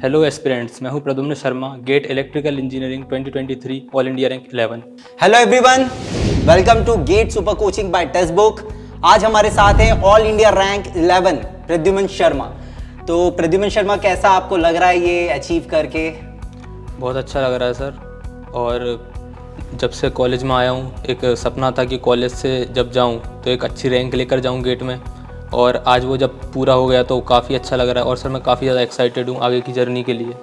Hello aspirants, मैं हूं Pradyumn Sharma, GATE electrical engineering 2023 all India rank 11। Hello everyone, welcome to GATE super coaching by Testbook. आज हमारे साथ हैं all India rank 11 Pradyumn Sharma. तो प्रद्युम्न शर्मा, कैसा आपको लग रहा है ये अचीव करके? बहुत अच्छा लग रहा है सर। और जब से कॉलेज में आया हूं, एक सपना था कि कॉलेज से जब जाऊं तो एक अच्छी रैंक लेकर जाऊं गेट में, और आज वो जब पूरा हो गया तो काफ़ी अच्छा लग रहा है। और सर मैं काफ़ी ज़्यादा एक्साइटेड हूँ आगे की जर्नी के लिए।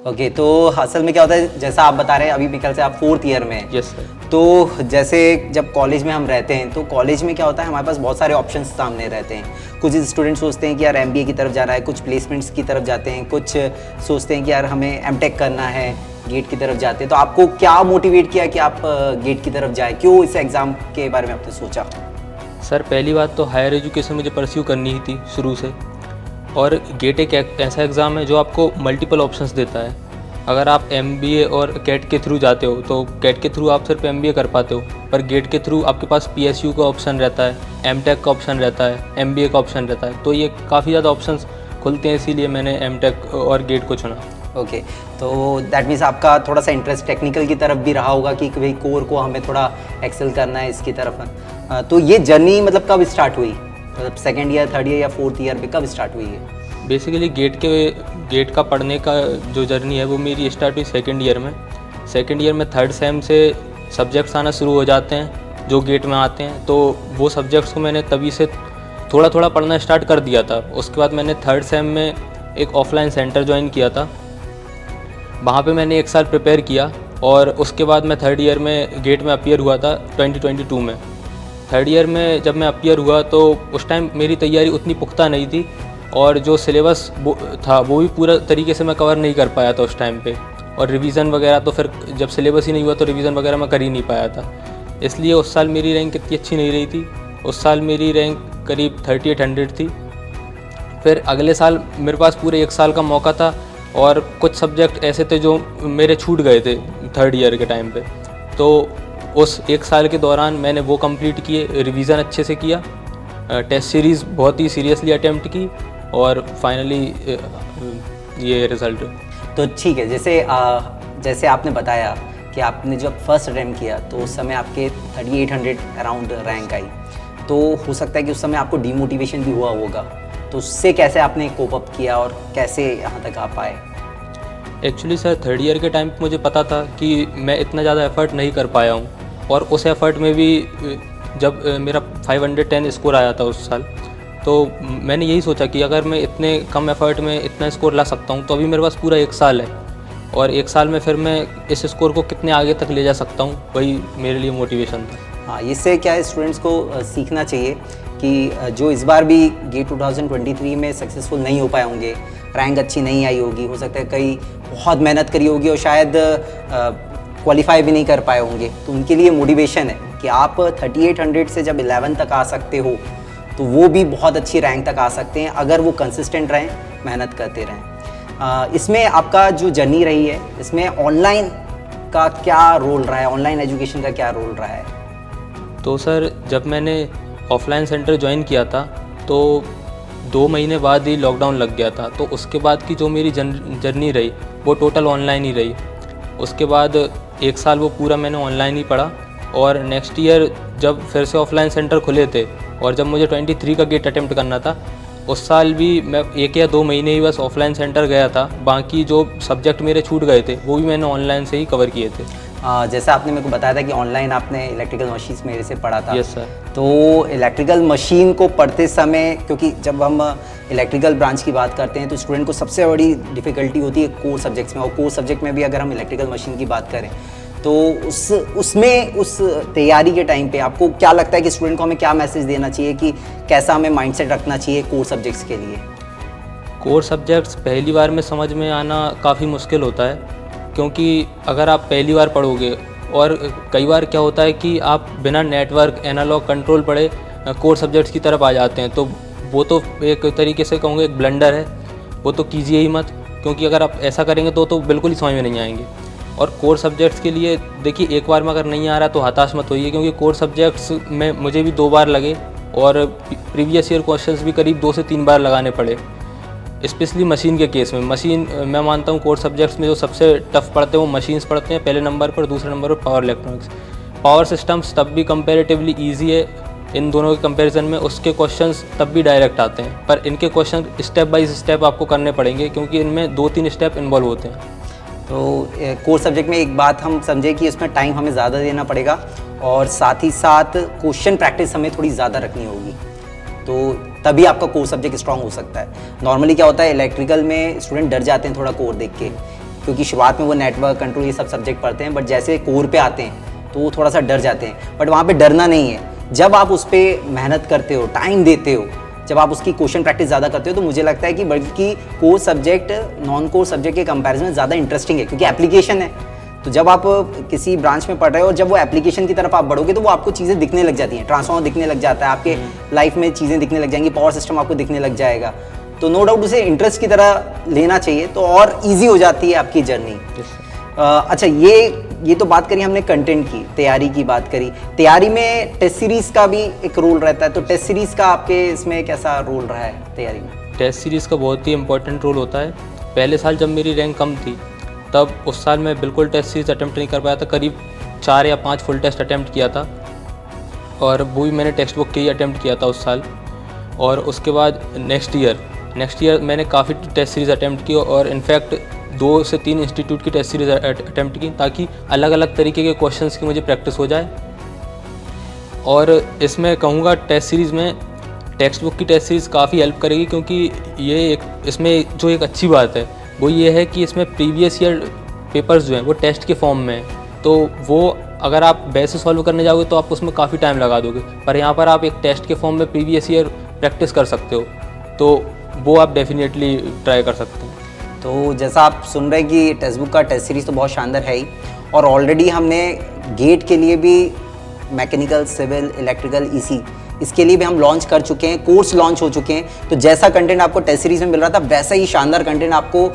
ओके, तो असल में क्या होता है, जैसा आप बता रहे हैं अभी मेरे से आप 4th ईयर में हैं। Yes sir. तो जैसे जब कॉलेज में हम रहते हैं तो कॉलेज में क्या होता है, हमारे पास बहुत सारे ऑप्शंस सामने रहते हैं। कुछ स्टूडेंट सोचते हैं कि यार MBA की तरफ जाना है, कुछ प्लेसमेंट्स की तरफ जाते हैं, कुछ सोचते हैं कि यार हमें MTech करना है, गेट की तरफ जाते हैं। तो आपको क्या मोटिवेट किया कि आप गेट की तरफ जाएँ? क्यों इस एग्ज़ाम के बारे में आपने सोचा? सर पहली बात तो हायर एजुकेशन मुझे परस्यू करनी ही थी शुरू से, और गेट एक ऐसा एग्ज़ाम है जो आपको मल्टीपल ऑप्शंस देता है। अगर आप MBA और कैट के थ्रू जाते हो तो कैट के थ्रू आप सिर्फ MBA कर पाते हो, पर गेट के थ्रू आपके पास PSU का ऑप्शन रहता है, MTech का ऑप्शन रहता है, MBA का ऑप्शन रहता है। तो ये काफ़ी ज़्यादा ऑप्शंस खुलते हैं, इसीलिए मैंने MTech और गेट को चुना। ओके, तो दैट मीन्स आपका थोड़ा सा इंटरेस्ट टेक्निकल की तरफ भी रहा होगा कि भाई कोर को हमें थोड़ा एक्सेल करना है इसकी तरफ। तो ये जर्नी मतलब कब स्टार्ट हुई? मतलब 2nd ईयर, 3rd ईयर या 4th ईयर पे कब स्टार्ट हुई है? बेसिकली गेट का पढ़ने का जो जर्नी है वो मेरी स्टार्ट हुई 2nd ईयर में। 2nd ईयर में 3rd सेम से सब्जेक्ट्स आना शुरू हो जाते हैं जो गेट में आते हैं, तो वो सब्जेक्ट्स को मैंने तभी से थोड़ा थोड़ा पढ़ना स्टार्ट कर दिया था। उसके बाद मैंने 3rd सेम में एक ऑफलाइन सेंटर ज्वाइन किया था, वहाँ पे मैंने 1 साल प्रिपेयर किया, और उसके बाद मैं 3rd ईयर में गेट में अपीयर हुआ था 2022 में। 3rd ईयर में जब मैं अपीयर हुआ तो उस टाइम मेरी तैयारी उतनी पुख्ता नहीं थी, और जो सिलेबस था वो भी पूरा तरीके से मैं कवर नहीं कर पाया था उस टाइम पे, और रिवीजन वगैरह तो फिर जब सिलेबस ही नहीं हुआ तो रिवीजन वगैरह मैं कर ही नहीं पाया था। इसलिए उस साल मेरी रैंक इतनी अच्छी नहीं रही थी। उस साल मेरी रैंक करीब 3800 थी। फिर अगले साल मेरे पास पूरे 1 साल का मौका था, और कुछ सब्जेक्ट ऐसे थे जो मेरे छूट गए थे 3rd ईयर के टाइम पे। तो उस 1 साल के दौरान मैंने वो कंप्लीट किए, रिवीजन अच्छे से किया, टेस्ट सीरीज़ बहुत ही सीरियसली अटेम्प्ट की, और फाइनली ये रिज़ल्ट। तो ठीक है, जैसे आपने बताया कि आपने जब फर्स्ट अटेम्प्ट किया तो उस समय आपके 3800 अराउंड रैंक आई, तो हो सकता है कि उस समय आपको डीमोटिवेशन भी हुआ होगा। तो उससे कैसे आपने कोप अप किया और कैसे यहाँ तक आ पाए? एक्चुअली सर 3rd ईयर के टाइम पे मुझे पता था कि मैं इतना ज़्यादा एफ़र्ट नहीं कर पाया हूँ, और उस एफ़र्ट में भी जब मेरा 510 स्कोर आया था उस साल, तो मैंने यही सोचा कि अगर मैं इतने कम एफ़र्ट में इतना स्कोर ला सकता हूँ तो अभी मेरे पास पूरा 1 साल है, और 1 साल में फिर मैं इस स्कोर को कितने आगे तक ले जा सकता हूँ, वही मेरे लिए मोटिवेशन था। हाँ, इससे क्या है, स्टूडेंट्स को सीखना चाहिए कि जो इस बार भी गेट 2023 में सक्सेसफुल नहीं हो पाए होंगे, रैंक अच्छी नहीं आई होगी, हो सकता है कई बहुत मेहनत करी होगी और शायद क्वालिफाई भी नहीं कर पाए होंगे, तो उनके लिए मोटिवेशन है कि आप 3800 से जब 11 तक आ सकते हो तो वो भी बहुत अच्छी रैंक तक आ सकते हैं अगर वो कंसिस्टेंट रहें, मेहनत करते रहें। इसमें आपका जो जर्नी रही है, इसमें ऑनलाइन का क्या रोल रहा है, ऑनलाइन एजुकेशन का क्या रोल रहा है? तो सर जब मैंने ऑफलाइन सेंटर ज्वाइन किया था तो 2 महीने बाद ही लॉकडाउन लग गया था, तो उसके बाद की जो मेरी जर्नी रही वो टोटल ऑनलाइन ही रही। उसके बाद 1 साल वो पूरा मैंने ऑनलाइन ही पढ़ा, और नेक्स्ट ईयर जब फिर से ऑफलाइन सेंटर खुले थे और जब मुझे 23 का गेट अटेम्प्ट करना था, उस साल भी मैं 1 या 2 महीने ही बस ऑफलाइन सेंटर गया था। बाकी जो सब्जेक्ट मेरे छूट गए थे वो भी मैंने ऑनलाइन से ही कवर किए थे। जैसा आपने मेरे को बताया था कि ऑनलाइन आपने इलेक्ट्रिकल मशीन्स मेरे से पढ़ा था। Yes sir. तो इलेक्ट्रिकल मशीन को पढ़ते समय, क्योंकि जब हम इलेक्ट्रिकल ब्रांच की बात करते हैं तो स्टूडेंट को सबसे बड़ी डिफ़िकल्टी होती है कोर सब्जेक्ट्स में, और कोर सब्जेक्ट में भी अगर हम इलेक्ट्रिकल मशीन की बात करें तो उसमें उस तैयारी के टाइम पे आपको क्या लगता है कि स्टूडेंट को हमें क्या मैसेज देना चाहिए कि कैसा हमें माइंडसेट रखना चाहिए कोर सब्जेक्ट्स के लिए? कोर सब्जेक्ट्स पहली बार में समझ में आना काफ़ी मुश्किल होता है, क्योंकि अगर आप पहली बार पढ़ोगे, और कई बार क्या होता है कि आप बिना नेटवर्क, एनालॉग, कंट्रोल पढ़े कोर सब्जेक्ट्स की तरफ आ जाते हैं, तो वो तो एक तरीके से कहूँगा एक ब्लंडर है, वो तो कीजिए ही मत, क्योंकि अगर आप ऐसा करेंगे तो बिल्कुल ही समझ में नहीं आएंगे। और कोर सब्जेक्ट्स के लिए देखिए, एक बार में अगर नहीं आ रहा तो हताश मत होइए, क्योंकि कोर सब्जेक्ट्स में मुझे भी 2 बार लगे, और प्रीवियस ईयर क्वेश्चंस भी करीब 2 से 3 बार लगाने पड़े। स्पेशली मशीन के केस में, मशीन मैं मानता हूँ कोर सब्जेक्ट्स में जो सबसे टफ पढ़ते हैं वो मशीन्स पढ़ते हैं पहले नंबर पर, दूसरे नंबर पर पावर इलेक्ट्रॉनिक्स। पावर सिस्टम्स तब भी कंपैरेटिवली ईजी है इन दोनों के कंपैरिजन में, उसके क्वेश्चंस तब भी डायरेक्ट आते हैं, पर इनके क्वेश्चन स्टेप बाय स्टेप आपको करने पड़ेंगे क्योंकि इनमें 2-3 स्टेप इन्वॉल्व होते हैं। तो कोर सब्जेक्ट में एक बात हम समझे कि उसमें टाइम हमें ज़्यादा देना पड़ेगा और साथ ही साथ क्वेश्चन प्रैक्टिस हमें थोड़ी ज़्यादा रखनी होगी, तो तभी आपका कोर सब्जेक्ट स्ट्रांग हो सकता है। नॉर्मली क्या होता है, इलेक्ट्रिकल में स्टूडेंट डर जाते हैं थोड़ा कोर देख के, क्योंकि शुरुआत में वो नेटवर्क कंट्रोल ये सब सब्जेक्ट पढ़ते हैं, बट जैसे कोर पे आते हैं तो वो थोड़ा सा डर जाते हैं। बट वहाँ पे डरना नहीं है, जब आप उस पर मेहनत करते हो, टाइम देते हो, जब आप उसकी क्वेश्चन प्रैक्टिस ज़्यादा करते हो, तो मुझे लगता है कि बल्कि core subject non core subject के कंपैरिजन में ज़्यादा इंटरेस्टिंग है, क्योंकि एप्लीकेशन है। तो जब आप किसी ब्रांच में पढ़ रहे हो और जब वो एप्लीकेशन की तरफ आप बढ़ोगे तो वो आपको चीज़ें दिखने लग जाती हैं, ट्रांसफॉर्मर दिखने लग जाता है, आपके लाइफ में चीज़ें दिखने लग जाएंगी, पावर सिस्टम आपको दिखने लग जाएगा। तो नो डाउट उसे इंटरेस्ट की तरह लेना चाहिए, तो और ईजी हो जाती है आपकी जर्नी। अच्छा, ये तो बात करी हमने कंटेंट की, तैयारी की बात करी। तैयारी में टेस्ट सीरीज़ का भी एक रोल रहता है, तो टेस्ट सीरीज़ का आपके इसमें कैसा रोल रहा है तैयारी में? टेस्ट सीरीज़ का बहुत ही इंपॉर्टेंट रोल होता है। पहले साल जब मेरी रैंक कम थी तब उस साल मैं बिल्कुल टेस्ट सीरीज़ अटैम्प्ट नहीं कर पाया था, करीब 4 या 5 फुल टेस्ट अटैम्प्ट किया था और वो भी मैंने टेक्स्ट बुक के ही अटैम्प्ट किया था उस साल। और उसके बाद नेक्स्ट ईयर मैंने काफ़ी टेस्ट सीरीज़ अटैम्प्ट की और इनफैक्ट 2 से 3 इंस्टीट्यूट की टेस्ट सीरीज़ अटैम्प्ट की, ताकि अलग अलग तरीके के क्वेश्चंस की मुझे प्रैक्टिस हो जाए। और इसमें कहूँगा टेस्ट सीरीज़ में टेक्स्ट बुक की टेस्ट सीरीज़ काफ़ी हेल्प करेगी, क्योंकि इसमें जो एक अच्छी बात है वो ये है कि इसमें प्रीवियस ईयर पेपर्स जो हैं वो टेस्ट के फॉर्म में हैं, तो वो अगर आप वैसे सॉल्व करने जाओगे तो आप उसमें काफ़ी टाइम लगा दोगे, पर यहाँ पर आप एक टेस्ट के फॉर्म में प्रीवियस ईयर प्रैक्टिस कर सकते हो, तो वो आप डेफिनेटली ट्राई कर सकते हैं। तो जैसा आप सुन रहे हैं कि टेक्स्ट बुक का टेस्ट सीरीज़ तो बहुत शानदार है ही, और ऑलरेडी हमने गेट के लिए भी मैकेनिकल, सिविल, इलेक्ट्रिकल, ईसी इसके लिए भी हम लॉन्च कर चुके हैं, कोर्स लॉन्च हो चुके हैं। तो जैसा कंटेंट आपको टेस्ट सीरीज़ में मिल रहा था वैसा ही शानदार कंटेंट आपको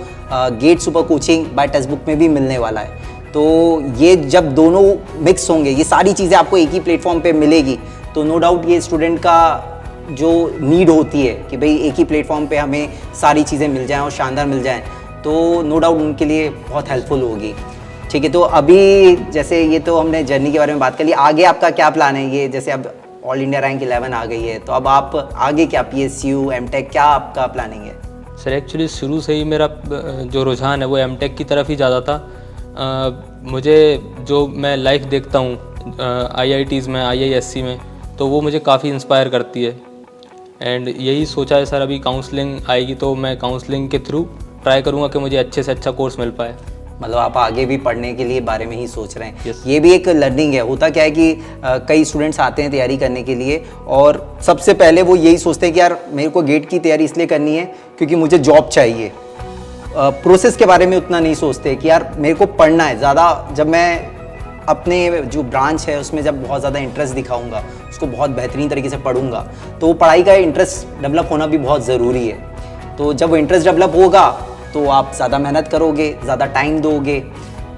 gate super coaching by text book में भी मिलने वाला है। तो ये जब दोनों मिक्स होंगे, ये सारी चीज़ें आपको एक ही प्लेटफॉर्म पे मिलेगी, तो नो डाउट ये स्टूडेंट का जो नीड होती है कि भाई एक ही प्लेटफॉर्म पे हमें सारी चीज़ें मिल जाएं और शानदार मिल जाएं, तो नो डाउट उनके लिए बहुत हेल्पफुल होगी। ठीक है, तो अभी जैसे ये तो हमने जर्नी के बारे में बात कर ली, आगे आपका क्या प्लान है? ये जैसे अब ऑल इंडिया रैंक 11 आ गई है, तो अब आप आगे क्या, PSU, MTech, क्या आपका प्लानिंग है? सर एक्चुअली शुरू से ही मेरा जो रुझान है वो MTech की तरफ ही ज़्यादा था। मुझे जो मैं लाइफ देखता हूँ IITs में, IISc में, तो वो मुझे काफ़ी इंस्पायर करती है। एंड यही सोचा है सर, अभी काउंसलिंग आएगी तो मैं काउंसलिंग के थ्रू ट्राई करूँगा कि मुझे अच्छे से अच्छा कोर्स मिल पाए। मतलब आप आगे भी पढ़ने के लिए बारे में ही सोच रहे हैं। Yes. ये भी एक लर्निंग है। होता क्या है कि कई स्टूडेंट्स आते हैं तैयारी करने के लिए और सबसे पहले वो यही सोचते हैं कि यार मेरे को गेट की तैयारी इसलिए करनी है क्योंकि मुझे जॉब चाहिए। प्रोसेस के बारे में उतना नहीं सोचते कि यार मेरे को पढ़ना है ज़्यादा। जब मैं अपने जो ब्रांच है उसमें जब बहुत ज़्यादा इंटरेस्ट दिखाऊंगा, उसको बहुत बेहतरीन तरीके से पढ़ूंगा, तो पढ़ाई का इंटरेस्ट डेवलप होना भी बहुत ज़रूरी है। तो जब वो इंटरेस्ट डेवलप होगा तो आप ज़्यादा मेहनत करोगे, ज़्यादा टाइम दोगे,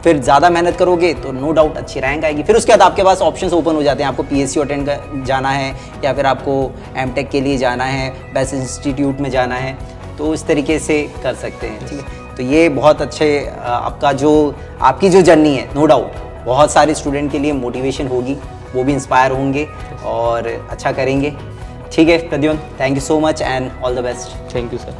फिर ज़्यादा मेहनत करोगे तो नो डाउट अच्छी रैंक आएगी। फिर उसके बाद आपके पास ऑप्शंस ओपन हो जाते हैं। आपको PSU अटेंड कर जाना है या फिर आपको MTech के लिए जाना है, बेस्ट इंस्टीट्यूट में जाना है, तो इस तरीके से कर सकते हैं। ठीक है, तो ये बहुत अच्छे आपकी जो जर्नी है, नो डाउट बहुत सारे स्टूडेंट के लिए मोटिवेशन होगी, वो भी इंस्पायर होंगे और अच्छा करेंगे। ठीक है Pradyumn, thank you so much and all the best. Thank you sir.